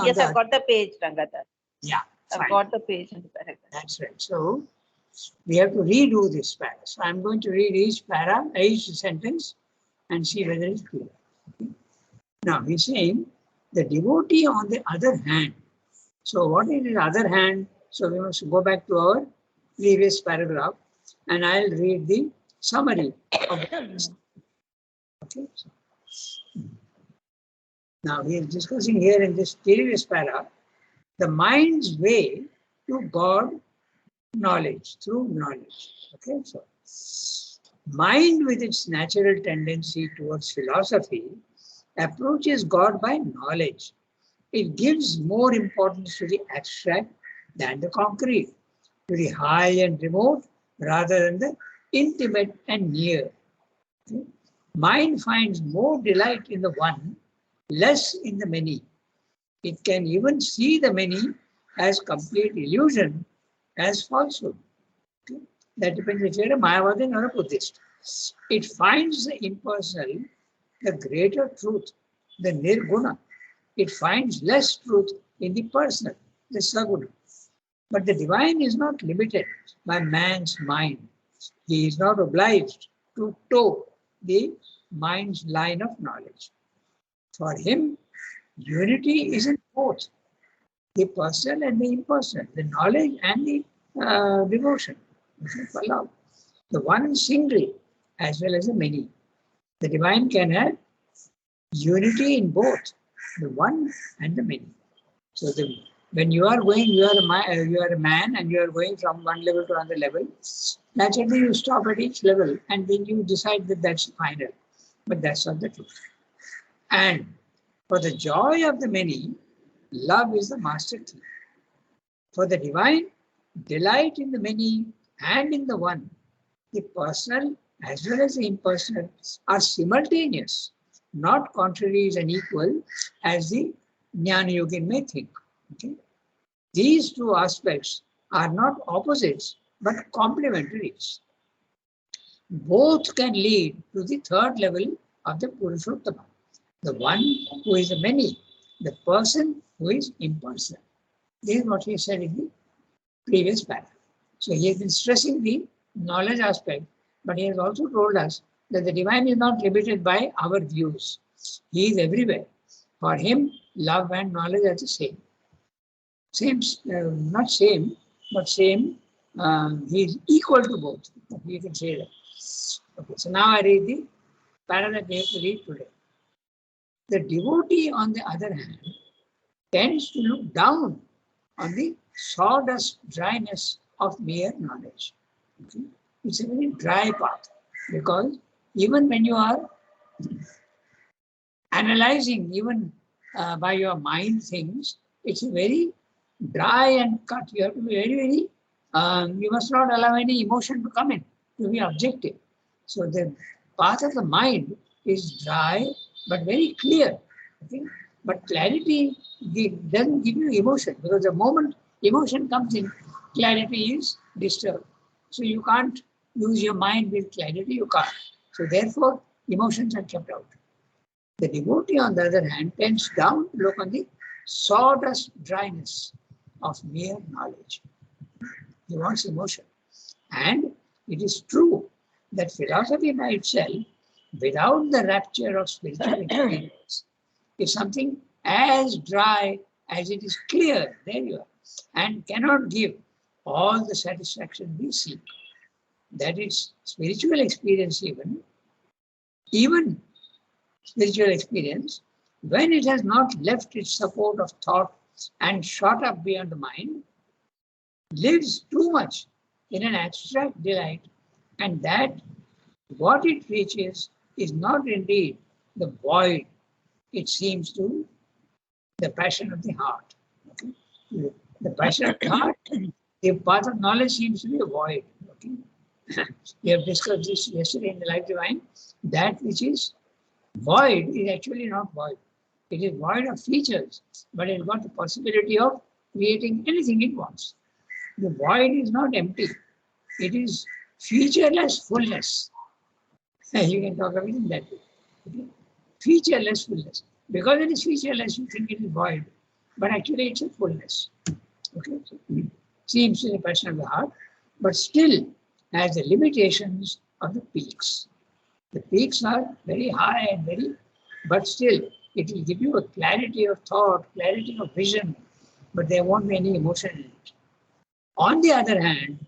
on yes, the... I've got the page, Rangadhar. Yeah, I've fine. got the page and the paragraph. That's right. So we have to redo this para. So I'm going to read each sentence and see whether it's clear. Okay. Now he's saying the devotee on the other hand. So what is the other hand? So we must go back to our previous paragraph and I'll read the summary of this. Okay. So, now he is discussing here in this previous para the mind's way to God knowledge, through knowledge. Okay, so mind with its natural tendency towards philosophy approaches God by knowledge. It gives more importance to the abstract than the concrete, to the high and remote rather than the intimate and near. Okay? Mind finds more delight in the one, less in the many. It can even see the many as complete illusion, as falsehood. Okay? That depends if you're a Mayavadi or a Buddhist. It finds the impersonal, the greater truth, the nirguna. It finds less truth in the personal, the saguna. But the divine is not limited by man's mind. He is not obliged to toe the mind's line of knowledge. For him, unity is in both the personal and the impersonal, the knowledge and the devotion, for love. The one single as well as the many. The divine can have unity in both, the one and the many. So when you are going, you are a man and you are going from one level to another level. Naturally, you stop at each level and then you decide that that's final. But that's not the truth. And for the joy of the many, love is the master key. For the divine, delight in the many and in the one, the personal as well as the impersonal are simultaneous, not contraries and equal as the Jnana Yogin may think. Okay? These two aspects are not opposites but complementaries. Both can lead to the third level of the Purushottama, the one who is the many, the person who is impersonal. This is what he said in the previous paragraph. So he has been stressing the knowledge aspect, but he has also told us that the divine is not limited by our views. He is everywhere. For him, love and knowledge are the same. Same, not same, but same. He is equal to both. You can say that. Okay, so now I read the paragraph we have to read today. The devotee, on the other hand, tends to look down on the sawdust dryness of mere knowledge. Okay? It's a very dry path because even when you are analyzing, even by your mind things, it's a very dry and cut. You have to be very, very, you must not allow any emotion to come in, to be objective. So the path of the mind is dry but very clear. Okay? But clarity doesn't give you emotion because the moment emotion comes in, clarity is disturbed. So you can't use your mind with clarity, you can't. So therefore, emotions are kept out. The devotee, on the other hand, tends down to look on the sawdust dryness of mere knowledge. He wants emotion. And it is true that philosophy by itself, without the rapture of spiritual experience, is something as dry as it is clear, there you are, and cannot give all the satisfaction we seek. That is spiritual experience even spiritual experience, when it has not left its support of thought and shot up beyond the mind, lives too much in an abstract delight, and that what it reaches is not indeed the void, it seems to the passion of the heart. Okay? The passion of the heart, the path of knowledge seems to be a void. Okay? We have discussed this yesterday in the Life Divine. That which is void is actually not void. It is void of features, but it's got the possibility of creating anything it wants. The void is not empty. It is featureless fullness. You can talk about it in that way. Okay? Featureless fullness. Because it is featureless, you think it is void. but actually it's a fullness. Okay, so it seems to be a passion of the heart, but still has the limitations of the peaks. The peaks are very high and very, but still it will give you a clarity of thought, clarity of vision, but there won't be any emotion in it. On the other hand,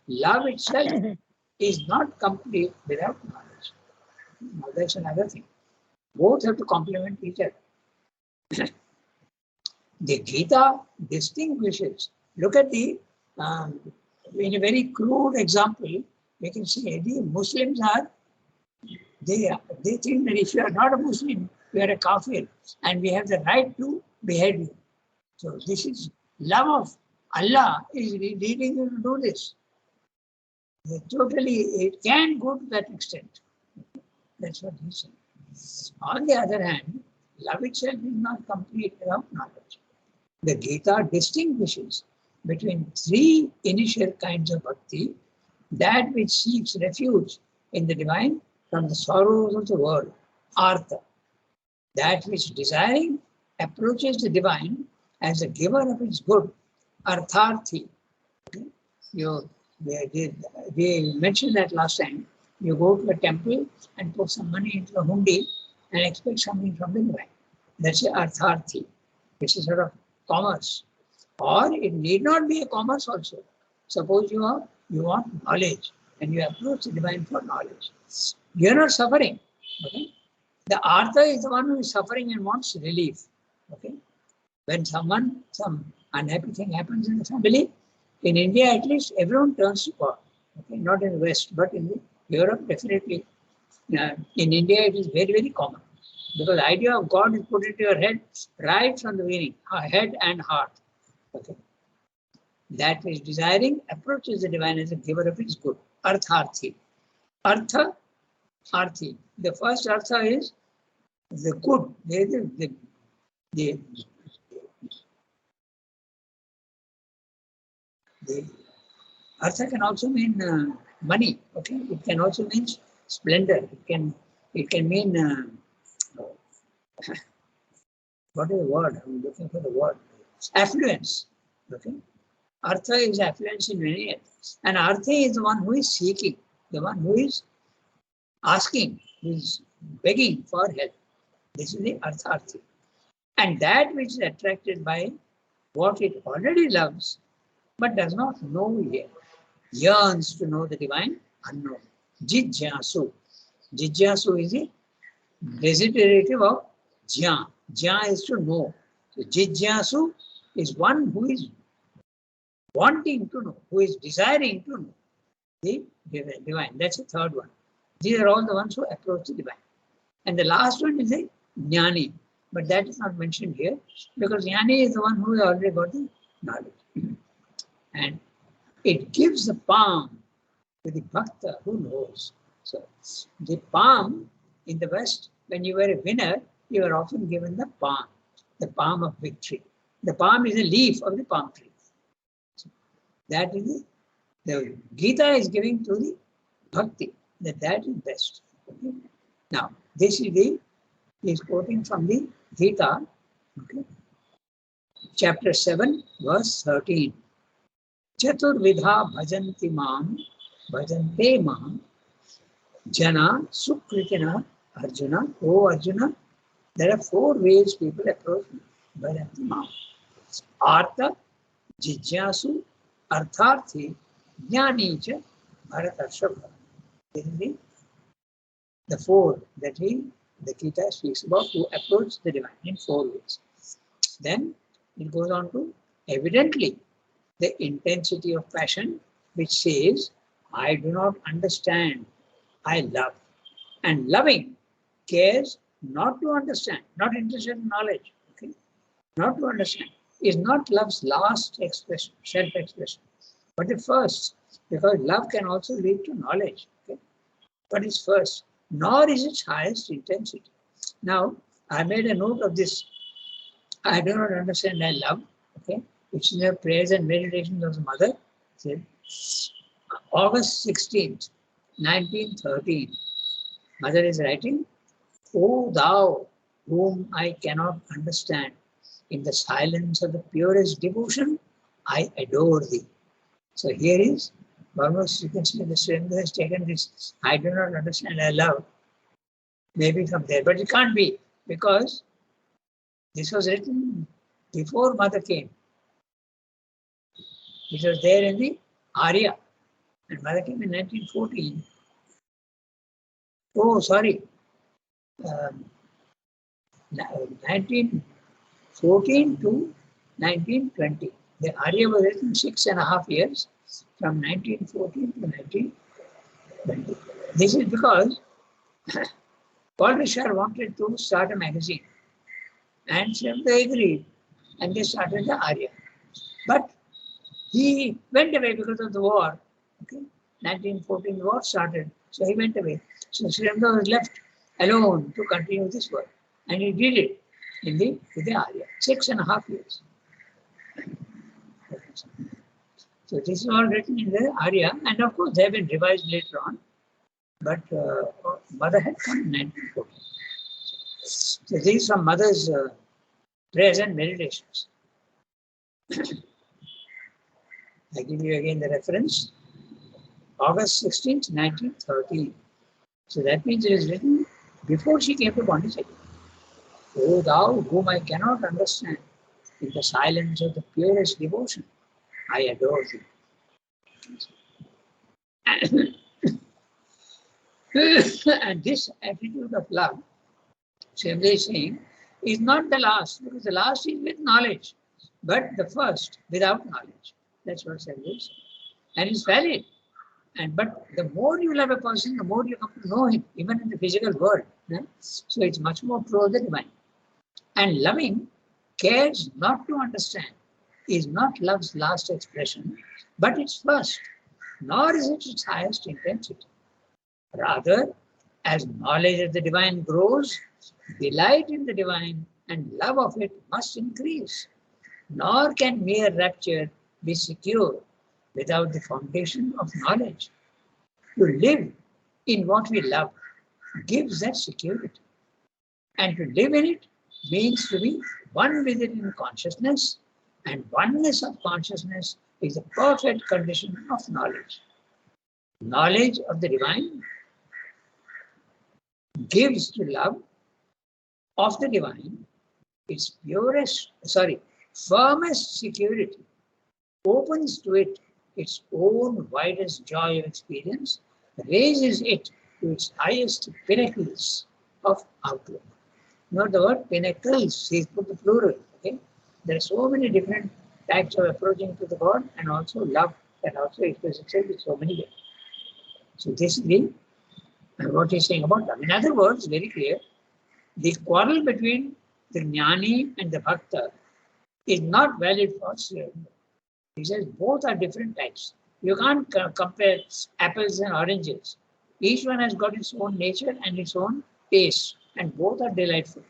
love itself is not complete without knowledge. Now that's another thing. Both have to complement each other. The Gita distinguishes. Look at in a very crude example, we can say the Muslims are, they think that if you are not a Muslim, you are a kafir, and we have the right to behead you. So this is love of Allah is leading you to do this. Totally, it can go to that extent. That's what he said. On the other hand, love itself is not complete without knowledge. The Gita distinguishes between three initial kinds of bhakti: that which seeks refuge in the divine from the sorrows of the world, artha; that which desiring approaches the divine as the giver of its good, artharthi. Okay? We mentioned that last time. You go to a temple and put some money into a hundi and expect something from the divine. That's a artharthi, which is sort of commerce. Or it need not be a commerce also. Suppose you want knowledge and you approach the divine for knowledge. You are not suffering. Okay? The artha is the one who is suffering and wants relief. Okay? When some unhappy thing happens in the family, in India at least, everyone turns to God. Okay? Not in the West, but in Europe definitely. In India it is very, very common. Because the idea of God is put into your head right from the beginning, head and heart. Okay. That which desiring approaches the divine as a giver of its good. Artharthi. Artha, arthi. The first artha is the good. The artha can also mean money. Okay. It can also mean splendor. It can mean what is the word? I'm looking for the word. Affluence. Okay. Artha is affluence in many ways. And artha is the one who is seeking, the one who is asking, who is begging for help. This is the artharthi. And that which is attracted by what it already loves, but does not know yet, yearns to know the divine unknown. Jijjasu. Jijjasu is a desiderative of jya. Jya is to know. So Jijjasu is one who is wanting to know, who is desiring to know the divine. That's the third one. These are all the ones who approach the divine. And the last one is a jnani, but that is not mentioned here because jnani is the one who has already got the knowledge. And it gives the palm to the bhakta who knows. So the palm in the West, when you were a winner, you are often given the palm of victory. The palm is a leaf of the palm tree. So that is the Gita is giving to the bhakti, that is best. Okay? Now, this is quoting from the Gita, okay? Chapter 7, verse 13. Chaturvidha bhajanti mam, bhajante mam, jana sukritina Arjuna. Oh Arjuna, there are 4 ways people approach me. Bhajanti mam. Artha, Jijjasu, Artharthi, Jnani cha, Bharatarshabha. This is the 4 that the Gita speaks about to approach the divine in 4 ways. Then it goes on to evidently the intensity of passion, which says, I do not understand, I love. And loving cares not to understand, not interested in knowledge. Okay? Not to understand is not love's last expression, self-expression, but the first, because love can also lead to knowledge. Okay? But it's first, nor is its highest intensity. Now, I made a note of this. I do not understand, I love. Okay? Which is the prayers and meditations of the mother. Said, August 16th, 1913. Mother is writing, O thou whom I cannot understand, In the silence of the purest devotion, I adore thee. So here is almost, you can see the Swami has taken this, I do not understand, I love, maybe from there, but it can't be, because this was written before Mother came. It was there in the Arya, and Mother came in 1914. Oh, sorry, 1914 to 1920. The Arya was written 6.5 years, from 1914 to 1920. This is because Paul Richard wanted to start a magazine, and they agreed, and they started the Arya. But he went away because of the war. Okay? 1914 war started, so he went away. So Sri Aurobindo was left alone to continue this work, and he did it with the Arya, 6.5 years. So this is all written in the Arya, and of course they have been revised later on. But Mother had come in 1914. So these are Mother's prayers and meditations. I give you again the reference. August 16th, 1913. So that means it is written before she came to Pondicherry. O thou whom I cannot understand, in the silence of the purest devotion, I adore thee. And this attitude of love, Swami is saying, is not the last, because the last is with knowledge, but the first without knowledge. That's what Swami is saying. And it's valid. But the more you love a person, the more you come to know him, even in the physical world. Yeah? So it's much more true of the divine. And loving cares not to understand is not love's last expression, but its first, nor is it its highest intensity. Rather, as knowledge of the divine grows, delight in the divine and love of it must increase. Nor can mere rapture be secure without the foundation of knowledge. To live in what we love gives that security. And to live in it means to be one with it in consciousness, and oneness of consciousness is a perfect condition of knowledge. Knowledge of the divine gives to love of the divine its firmest security, opens to it its own widest joy of experience, raises it to its highest pinnacles of outlook. Note the word pinnacles, he's put the plural. Okay? There are so many different types of approaching to the God, and also love that also expresses itself in so many ways. So this is what he's saying about love. In other words, very clear, the quarrel between the Jnani and the Bhakta is not valid for Sri Aurobindo. He says both are different types. You can't compare apples and oranges. Each one has got its own nature and its own taste, and both are delightful.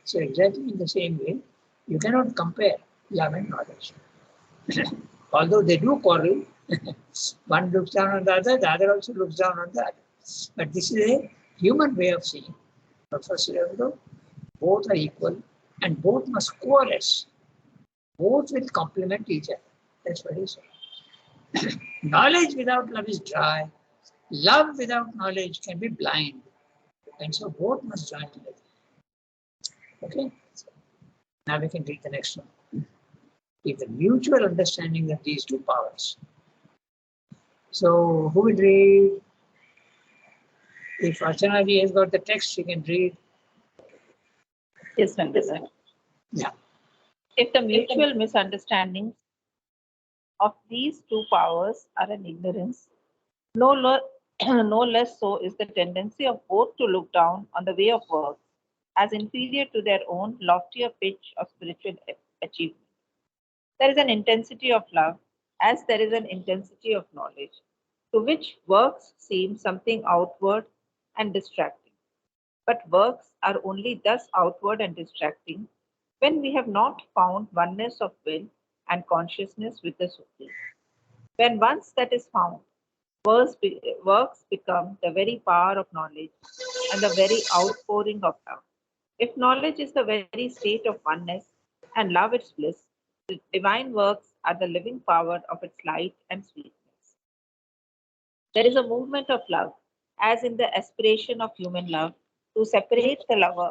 So exactly in the same way, you cannot compare love and knowledge. Although they do quarrel, one looks down on the other also looks down on the other. But this is a human way of seeing. But for Sri Aurobindo, both are equal and both must coalesce. Both will complement each other. That's what he said. Knowledge without love is dry. Love without knowledge can be blind. And so both must join together. Okay? Now we can read the next one. If the mutual understanding of these two powers. So who will read? If Archana ji has got the text, she can read. Yes, Rangata. Yeah. If the mutual misunderstandings of these two powers are an ignorance, no less so is the tendency of both to look down on the way of work as inferior to their own loftier pitch of spiritual achievement. There is an intensity of love as there is an intensity of knowledge, to which works seem something outward and distracting. But works are only thus outward and distracting when we have not found oneness of will and consciousness with the Supreme. When once that is found, works become the very power of knowledge and the very outpouring of love. If knowledge is the very state of oneness, and love its bliss. The divine works are the living power of its light and sweetness. There is a movement of love, as in the aspiration of human love, to separate the lover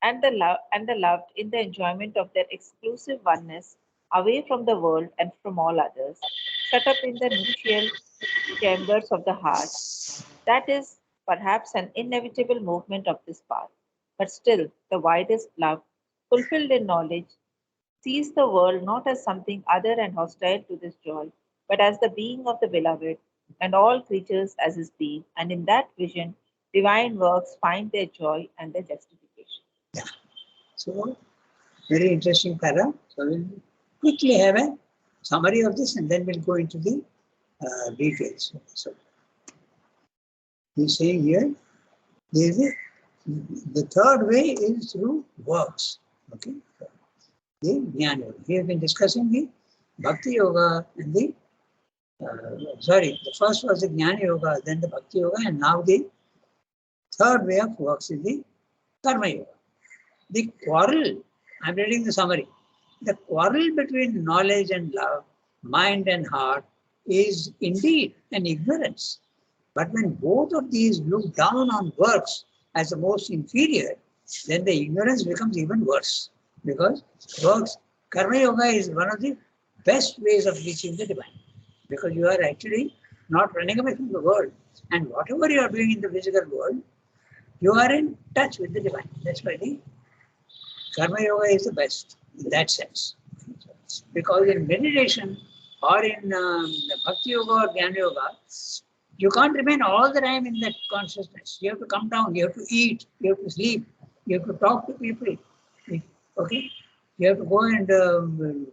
and the loved in the enjoyment of their exclusive oneness away from the world and from all others, shut up in the nuptial chambers of the heart. That is perhaps an inevitable movement of this path. But still, the widest love, fulfilled in knowledge, sees the world not as something other and hostile to this joy, but as the being of the beloved, and all creatures as his being. And in that vision, divine works find their joy and their justification. Yeah. So, very interesting para. So, we'll quickly have a summary of this and then we'll go into the details. So, he's saying here, the third way is through works. Okay. The Jnana Yoga. We have been discussing the Bhakti Yoga and the the first was the Jnana Yoga, then the Bhakti Yoga, and now the third way of works is the Karma Yoga. The quarrel, I'm reading the summary, the quarrel between knowledge and love, mind and heart is indeed an ignorance. But when both of these look down on works as the most inferior, then the ignorance becomes even worse. Because works, Karma Yoga is one of the best ways of reaching the divine. Because you are actually not running away from the world. And whatever you are doing in the physical world, you are in touch with the divine. That's why the Karma Yoga is the best in that sense. Because in meditation or in Bhakti Yoga or Jnana Yoga, you can't remain all the time in that consciousness. You have to come down, you have to eat, you have to sleep, you have to talk to people. Okay? You have to go and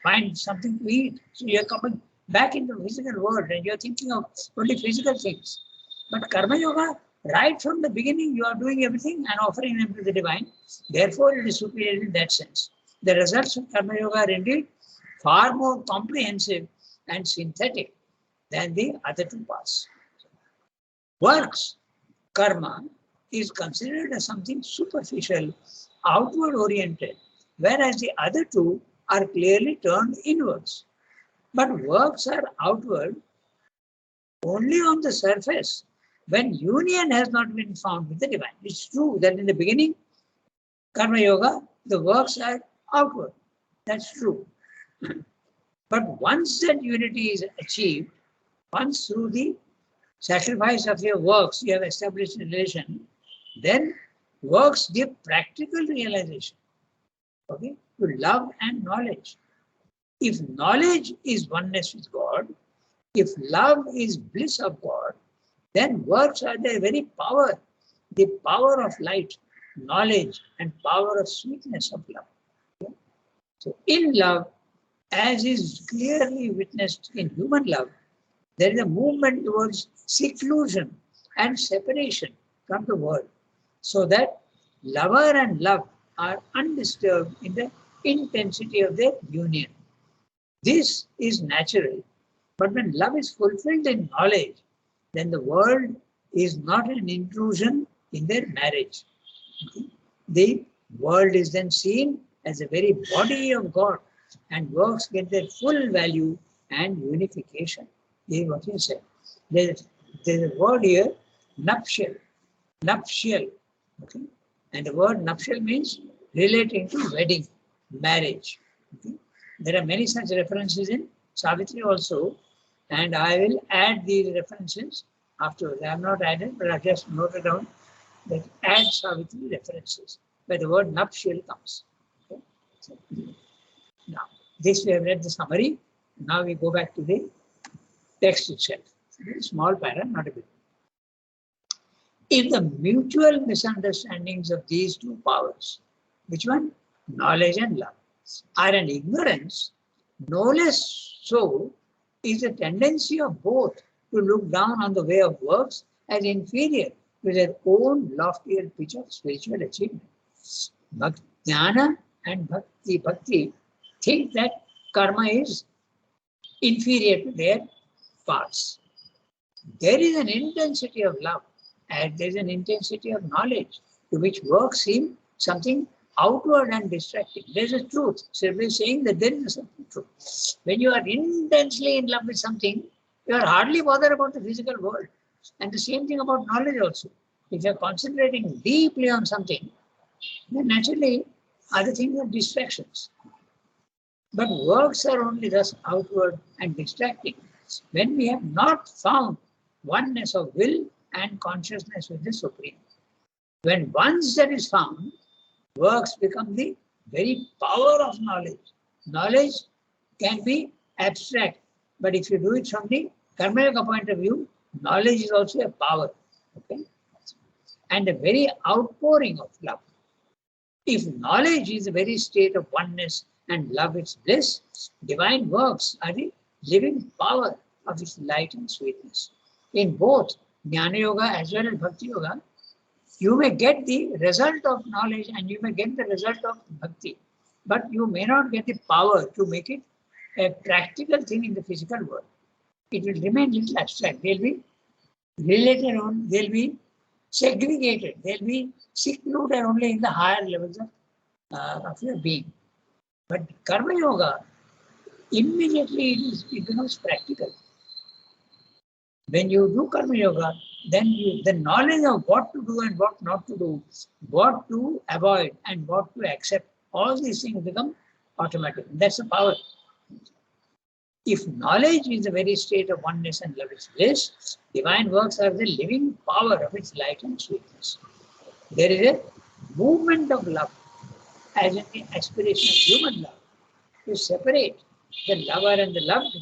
find something to eat. So you are coming back into the physical world and you are thinking of only physical things. But Karma Yoga, right from the beginning, you are doing everything and offering them to the divine. Therefore, it is superior in that sense. The results of Karma Yoga are indeed far more comprehensive and synthetic than the other two paths. Works, karma, is considered as something superficial, outward oriented, whereas the other two are clearly turned inwards. But works are outward only on the surface when union has not been found with the divine. It's true that in the beginning, Karma Yoga, the works are outward. That's true. But once that unity is achieved, once through the sacrifice of your works, you have established a relation, then works give practical realization. Okay? To love and knowledge. If knowledge is oneness with God, if love is bliss of God, then works are the very power, the power of light, knowledge, and power of sweetness of love. Okay? So in love, as is clearly witnessed in human love, there is a movement towards seclusion and separation from the world, so that lover and love are undisturbed in the intensity of their union. This is natural, but when love is fulfilled in knowledge, then the world is not an intrusion in their marriage. Okay? The world is then seen as a very body of God, and works get their full value and unification. This is what he said. There's a word here, nuptial. Nuptial. Okay? And the word nuptial means relating to wedding, marriage. Okay? There are many such references in Savitri also, and I will add these references afterwards. I have not added, but I just noted down that add Savitri references where the word nuptial comes. Okay? So, now, this we have read the summary. Now we go back to the text itself. Very small para, not a big. If the mutual misunderstandings of these two powers, which one? Knowledge and love, are an ignorance, no less so is the tendency of both to look down on the way of works as inferior to their own loftier pitch of spiritual achievement. Jnana and Bhakti think that karma is inferior to their paths. There is an intensity of love and there is an intensity of knowledge to which works seem something outward and distracting. There's a truth. So we're saying that there is a certain truth. When you are intensely in love with something, you are hardly bothered about the physical world. And the same thing about knowledge also. If you're concentrating deeply on something, then naturally other things are distractions. But works are only thus outward and distracting when we have not found oneness of will and consciousness with the Supreme. When once that is found, works become the very power of knowledge. Knowledge can be abstract, but if you do it from the Karma Yoga point of view, knowledge is also a power. Okay? And a very outpouring of love. If knowledge is the very state of oneness and love its bliss, divine works are the living power of its light and sweetness. In both Jnana Yoga as well as Bhakti Yoga, you may get the result of knowledge and you may get the result of bhakti, but you may not get the power to make it a practical thing in the physical world. It will remain little abstract. They'll be related on, they'll be segregated, they'll be secluded only in the higher levels of your being. But Karma Yoga, immediately it becomes practical. When you do Karma Yoga, then the knowledge of what to do and what not to do, what to avoid and what to accept, all these things become automatic. That's the power. If knowledge is the very state of oneness and love is bliss, divine works are the living power of its light and sweetness. There is a movement of love, as in the aspiration of human love, to separate the lover and the loved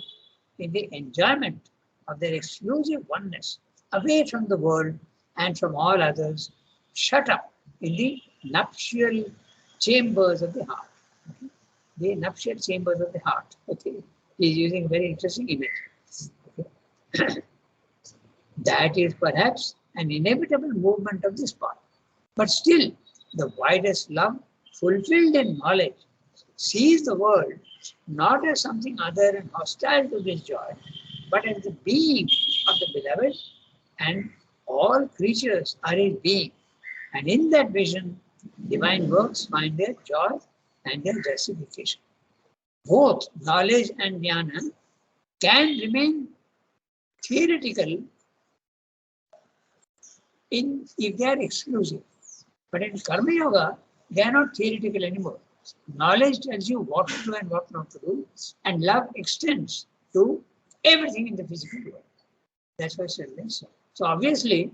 in the enjoyment of their exclusive oneness, away from the world and from all others, shut up in the nuptial chambers of the heart. Okay? The nuptial chambers of the heart. Okay? He is using a very interesting image. Okay? That is perhaps an inevitable movement of this path. But still, the widest love, fulfilled in knowledge, sees the world not as something other and hostile to this joy, but as the being of the beloved, and all creatures are his being. And in that vision, divine works find their joy and their justification. Both knowledge and jnana can remain theoretical if they are exclusive. But in Karma Yoga, they are not theoretical anymore. Knowledge tells you what to do and what not to do, and love extends to everything in the physical world. That's why it's so. So obviously,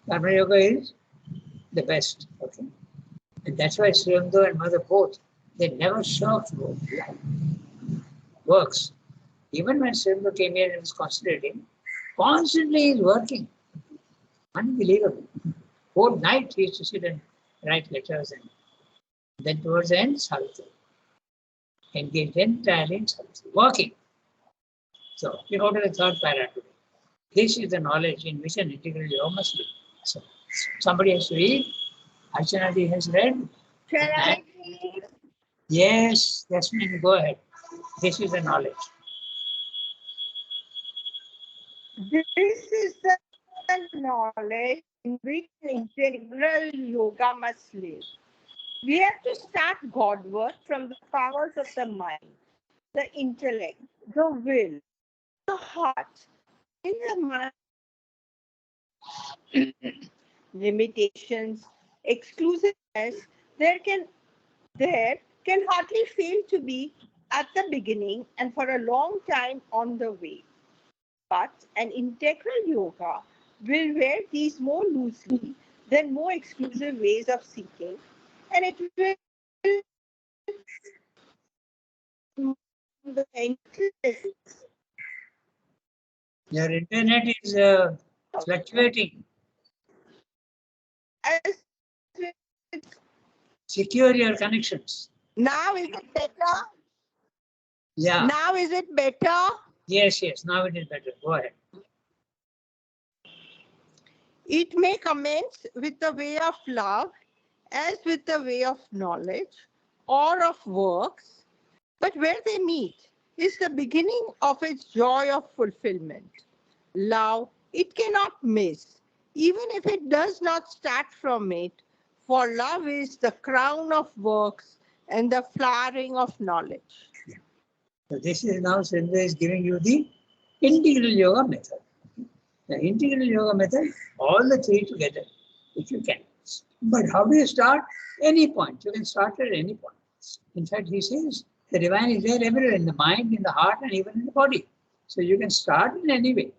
Karma Yoga is the best. Okay, and that's why Sri Aurobindo and Mother both, they never shirked works. Even when Sri Aurobindo came here and was concentrating, constantly he's working. Unbelievable. Whole night he used to sit and write letters, and then towards the end, Savitri. Engaged entirely in Savitri, working. So we go to the third para today. This is the knowledge in which an integral yoga must be. So somebody has to read. Archana has read. Shall I read? Yes, Jasmine, go ahead. This is the knowledge. This is the knowledge in which an integral yoga must live. We have to start Godward from the powers of the mind, the intellect, the will, the heart. In the mind, limitations, exclusiveness, there can hardly fail to be at the beginning and for a long time on the way. But an integral yoga will wear these more loosely than more exclusive ways of seeking, and it will the interest. Your internet is fluctuating. As Secure your connections. now is it better? Yeah. Now is it better? Yes, yes. Now it is better. Go ahead. It may commence with the way of love, as with the way of knowledge or of works, but where they meet is the beginning of its joy of fulfillment. Love, it cannot miss, even if it does not start from it, For love is the crown of works and the flowering of knowledge. So this is now Srindra is giving you the integral yoga method. The integral yoga method, all the three together, if you can. But how do you start? Any point. You can start at any point. In fact, he says the divine is there everywhere, in the mind, in the heart, and even in the body. So you can start in any way.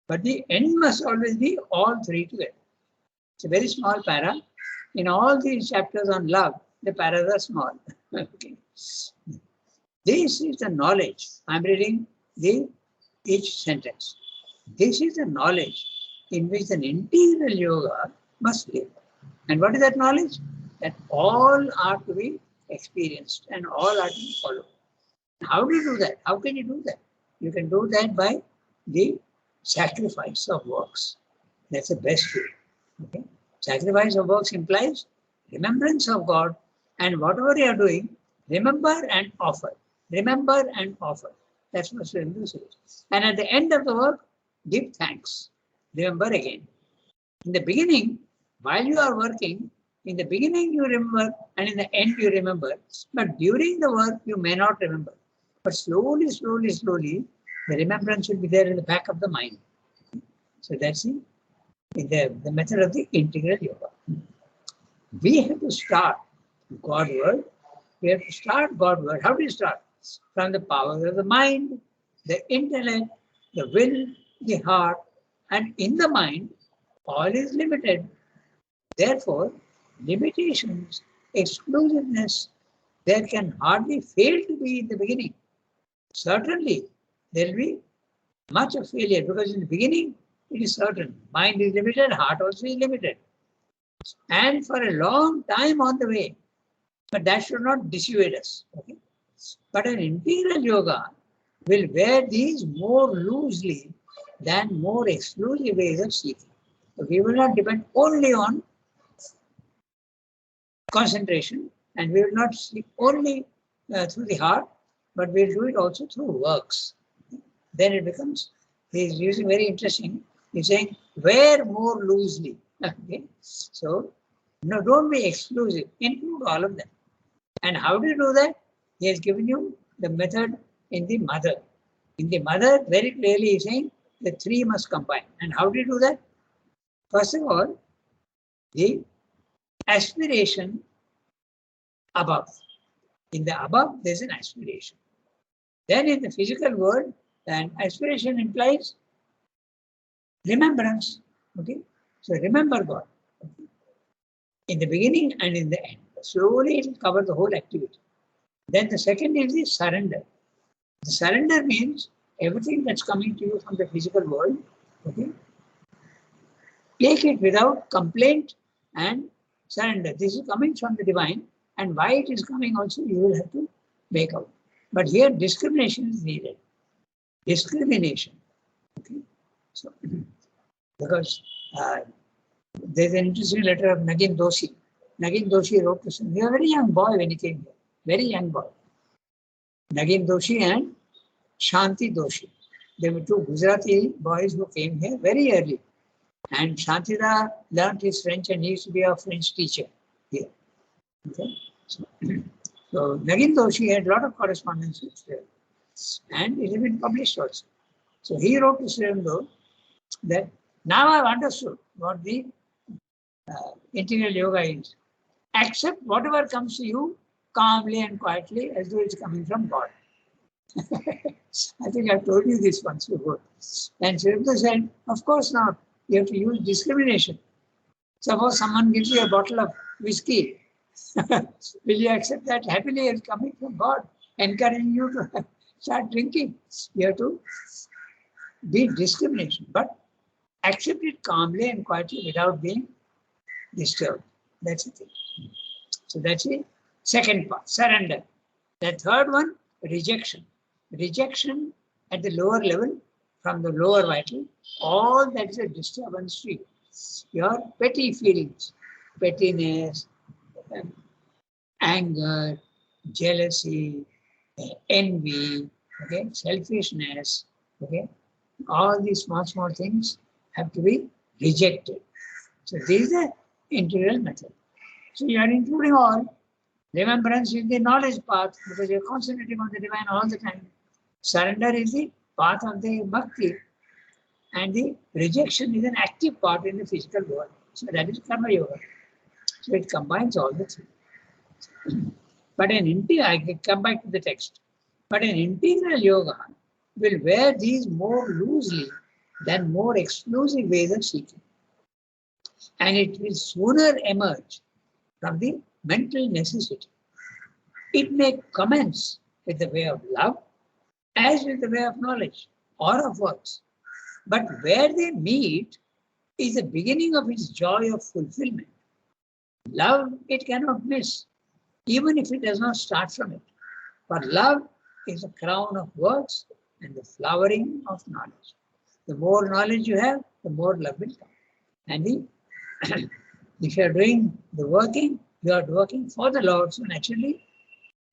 But the end must always be all three together. It's a very small para. In all these chapters on love, the paras are small. Okay. This is the knowledge. I'm reading each sentence. This is the knowledge in which an integral yoga must live. And what is that knowledge? That all are to be experienced and all are to be followed. How do you do that? How can you do that? You can do that by the sacrifice of works. That's the best way. Okay? Sacrifice of works implies remembrance of God, and whatever you are doing, remember and offer. Remember and offer. That's what Srindra says. And at the end of the work, give thanks. Remember again. In the beginning, while you are working, in the beginning you remember and in the end you remember. But during the work, you may not remember. But slowly, the remembrance will be there in the back of the mind. So that's the method of the integral yoga. We have to start God word. We have to start God word. How do you start? From the power of the mind, the intellect, the will, the heart, and in the mind, all is limited. Therefore, limitations, exclusiveness, there can hardly fail to be in the beginning. Certainly, there will be much of failure because in the beginning, it is certain. Mind is limited, heart also is limited. And for a long time on the way. But that should not dissuade us. Okay? But an integral yoga will wear these more loosely than more exclusive ways of seeking. So we will not depend only on concentration, and we will not seek only through the heart, but we'll do it also through works. Then it becomes, he's using very interesting, he's saying, wear more loosely. Okay? So, no, don't be exclusive, include all of them. And how do you do that? He has given you the method in the mother. In the mother, very clearly he's saying the three must combine. And how do you do that? First of all, the aspiration above. In the above, there's an aspiration. Then in the physical world, an aspiration implies remembrance. Okay? So remember God. Okay? In the beginning and in the end. Slowly it will cover the whole activity. Then the second is the surrender. The surrender means everything that's coming to you from the physical world, okay, take it without complaint and surrender. This is coming from the divine, and why it is coming also you will have to make out. But here discrimination is needed. Discrimination. Okay. So because there's an interesting letter of Nagin Doshi. Nagin Doshi wrote to him. He was a very young boy when he came here. Very young boy. Nagin Doshi and Shanti Doshi. They were two Gujarati boys who came here very early. And Shantida learned his French and he used to be a French teacher here. Okay? So Nagin Doshi had a lot of correspondence with Sri Aurobindo. And it has been published also. So he wrote to Sri Aurobindo that now I've understood what the integral yoga is. Accept whatever comes to you calmly and quietly as though it's coming from God. I think I've told you this once before. And Sri Aurobindo said, of course not. You have to use discrimination. Suppose someone gives you a bottle of whiskey. Will you accept that happily as coming from God, encouraging you to start drinking? You have to be discrimination, but accept it calmly and quietly without being disturbed. That's the thing. So that's the second part, surrender. The third one, rejection. Rejection at the lower level, from the lower vital, all that is a disturbance to you. Your petty feelings, pettiness, anger, jealousy, envy, okay, selfishness, okay, all these small things have to be rejected. So this is the integral method. So you are including all. Remembrance is the knowledge path because you are concentrating on the divine all the time. Surrender is the path of the bhakti, and the rejection is an active part in the physical world. So that is karma yoga. So it combines all the three. But I can come back to the text. But an integral yoga will wear these more loosely than more exclusive ways of seeking. And it will sooner emerge from the mental necessity. It may commence with the way of love as with the way of knowledge or of works. But where they meet is the beginning of its joy of fulfillment. Love it cannot miss, even if it does not start from it. For love is the crown of works and the flowering of knowledge. The more knowledge you have, the more love will come. And if you are doing the working, you are working for the Lord, so naturally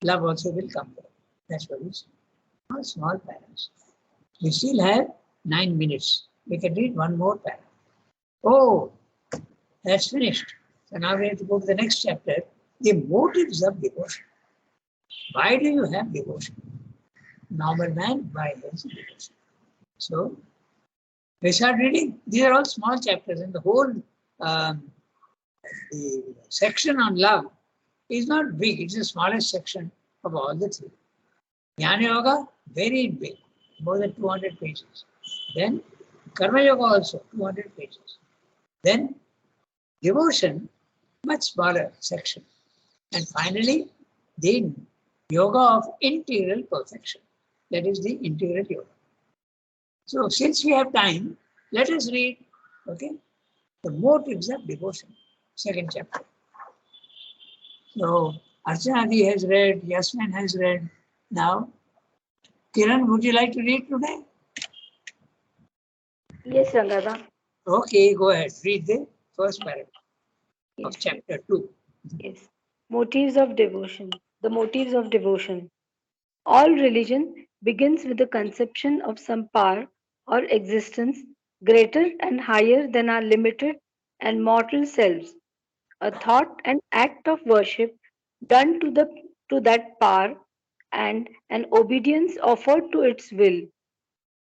love also will come. That's what we say. All small paragraphs. We still have 9 minutes. We can read one more paragraph. Oh, that's finished. So now we have to go to the next chapter, the motives of devotion. Why do you have devotion? Normal man, why has devotion? So we start reading. These are all small chapters, and the whole the section on love is not big. It's the smallest section of all the three. Jnana Yoga, very big, more than 200 pages. Then Karma Yoga also, 200 pages. Then devotion, much smaller section. And finally, the yoga of integral perfection. That is the integral yoga. So since we have time, let us read, okay, the motives of devotion, second chapter. So Archana has read, Yasmin has read. Now, Kiran, would you like to read today? Yes, Rangada. Okay, go ahead. Read the first paragraph of Yes. chapter 2. Yes. Motives of devotion. The motives of devotion. All religion begins with the conception of some power or existence greater and higher than our limited and mortal selves. A thought and act of worship done to that power and an obedience offered to its will,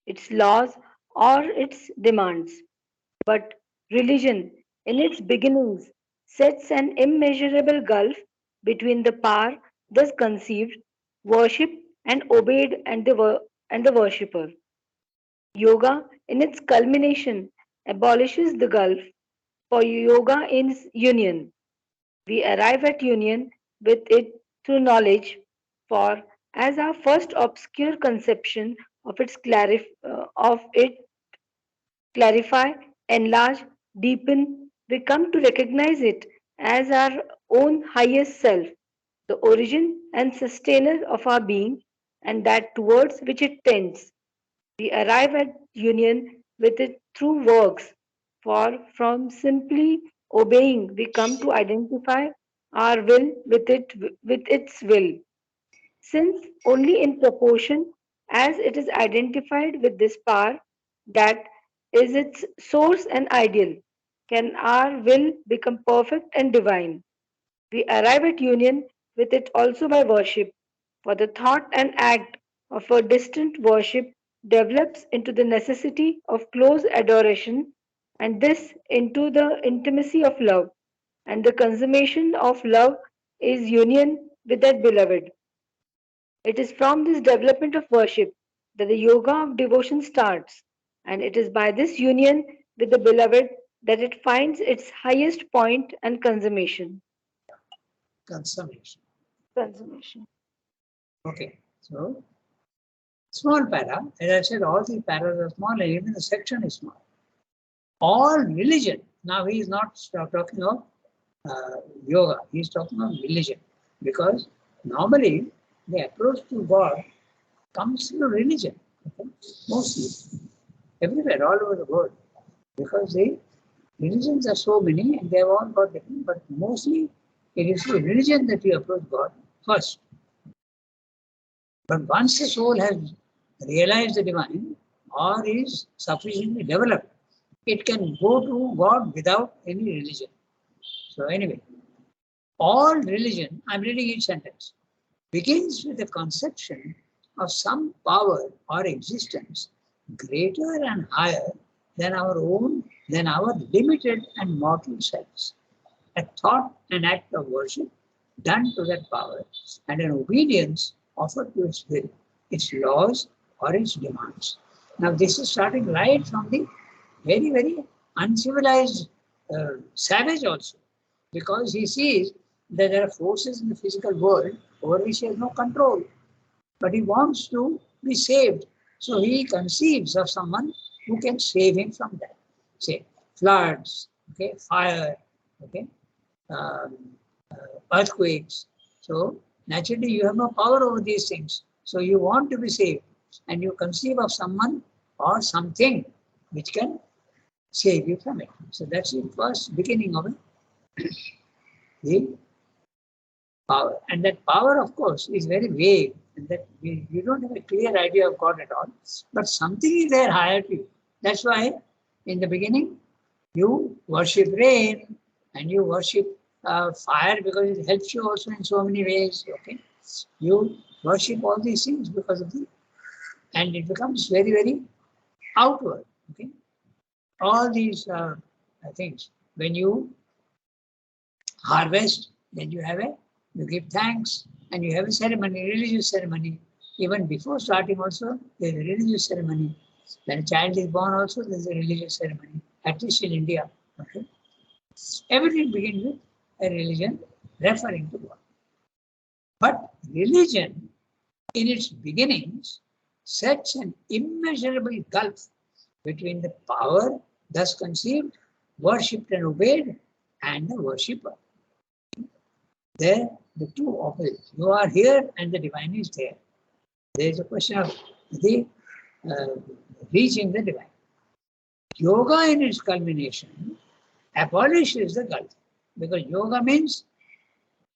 its laws, or its demands. But religion, in its beginnings, sets an immeasurable gulf between the power thus conceived, worshipped, and obeyed and the worshipper. Yoga, in its culmination, abolishes the gulf, for yoga is union. We arrive at union with it through knowledge, for as our first obscure conception of it clarify, enlarge, deepen, we come to recognize it as our own highest self, the origin and sustainer of our being, and that towards which it tends. We arrive at union with it through works, for from simply obeying, we come to identify our will with its will. Since only in proportion as it is identified with this power that is its source and ideal, can our will become perfect and divine. We arrive at union with it also by worship, for the thought and act of a distant worship develops into the necessity of close adoration, and this into the intimacy of love. And the consummation of love is union with that beloved. It is from this development of worship that the yoga of devotion starts, and it is by this union with the beloved that it finds its highest point and consummation. Consummation. Consummation. Okay, so small para. As I said, all the paras are small and even the section is small. All religion. Now he is not talking of yoga. He is talking of religion. Because normally the approach to God comes through religion. Okay? Mostly. Everywhere, all over the world. Because the religions are so many and they have all got different, but mostly it is through religion that you approach God first. But once the soul has realized the divine or is sufficiently developed, it can go to God without any religion. So anyway, all religion, I'm reading each sentence, begins with the conception of some power or existence greater and higher than our own, than our limited and mortal selves. A thought and act of worship done to that power, and an obedience offered to its will, its laws, or its demands. Now, this is starting right from the very, very uncivilized savage also, because he sees that there are forces in the physical world over which he has no control, but he wants to be saved. So he conceives of someone who can save him from that. Say, floods, okay, fire, okay, earthquakes. So naturally you have no power over these things. So you want to be saved, and you conceive of someone or something which can save you from it. So that's the first beginning of it. The power. And that power, of course, is very vague, and that you don't have a clear idea of God at all. But something is there higher to you. That's why in the beginning you worship rain and you worship fire because it helps you also in so many ways. Okay, you worship all these things because of the, and it becomes very, very outward. Okay, all these things. When you harvest, then you give thanks, and you have a ceremony, religious ceremony. Even before starting also, there's a religious ceremony. When a child is born also, there's a religious ceremony, at least in India. Okay? Everything begins with a religion referring to God. But religion, in its beginnings, sets an immeasurable gulf between the power thus conceived, worshipped and obeyed, and the worshipper. There, the two opposites. You are here and the divine is there. There is a question of the reaching the divine. Yoga in its culmination abolishes the gulf, because yoga means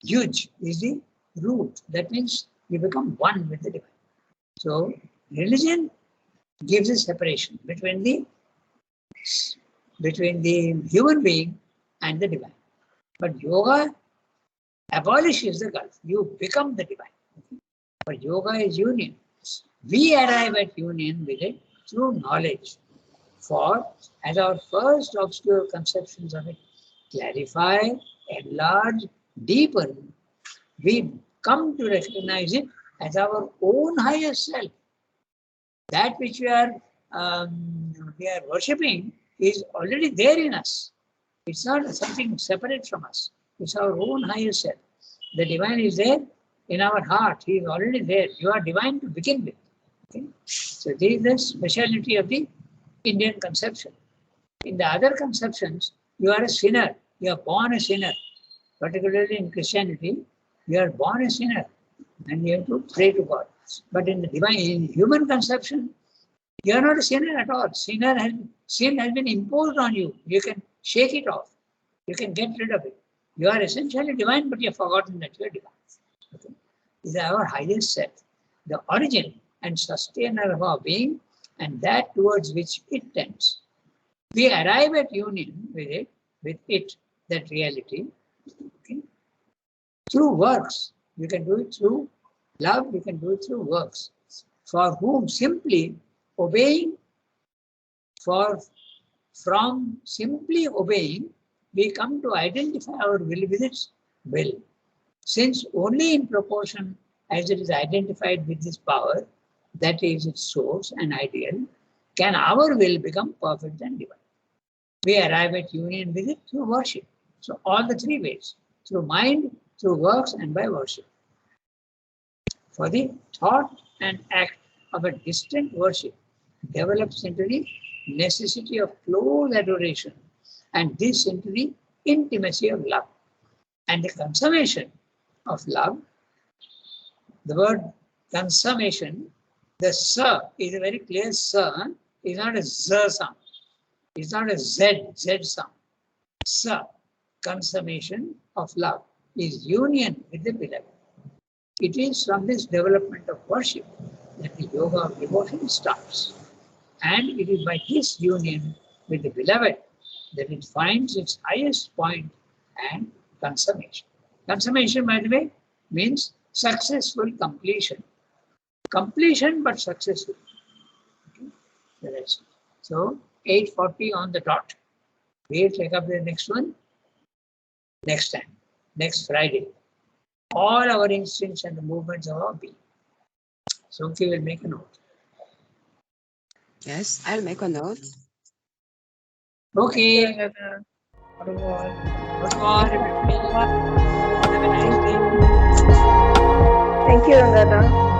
yuj is the root. That means you become one with the divine. So religion gives a separation between the human being and the divine. But yoga abolishes the gulf. You become the divine. But yoga is union. We arrive at union with it through knowledge. For as our first obscure conceptions of it clarify, enlarge, deepen, we come to recognize it as our own highest self. That which we are worshipping is already there in us. It's not something separate from us. It's our own highest self. The divine is there in our heart. He is already there. You are divine to begin with. Okay? So this is the speciality of the Indian conception. In the other conceptions, you are a sinner. You are born a sinner. Particularly in Christianity, you are born a sinner and you have to pray to God. But in the divine, in human conception, you are not a sinner at all. Sin has been imposed on you. You can shake it off. You can get rid of it. You are essentially divine, but you have forgotten that you are divine. Okay? This is our highest self, the origin and sustainer of our being, and that towards which it tends. We arrive at union with it, that reality, okay, through works. You can do it through love, you can do it through works. For whom simply obeying, from simply obeying, we come to identify our will with its will. Since only in proportion as it is identified with this power, that is its source and ideal, can our will become perfect and divine. We arrive at union with it through worship. So all the three ways, through mind, through works, and by worship. For the thought and act of a distant worship develops into the necessity of close adoration, and this into the intimacy of love. And the consummation of love, the word consummation, the sa is a very clear sa, is not a z sound. It's not a z sound. Sa, consummation of love, is union with the beloved. It is from this development of worship that the yoga of devotion starts. And it is by this union with the beloved that it finds its highest point and consummation. Consummation, by the way, means successful completion. Completion, but successful. Okay? So that's it. So 8:40 on the dot. We'll take up the next one next time, next Friday. All our instincts and the movements of our being. Sophie will make a note. Yes, I'll make a note. Okay. Au revoir. Good morning, everybody. Have a nice day. Thank you, Rangada.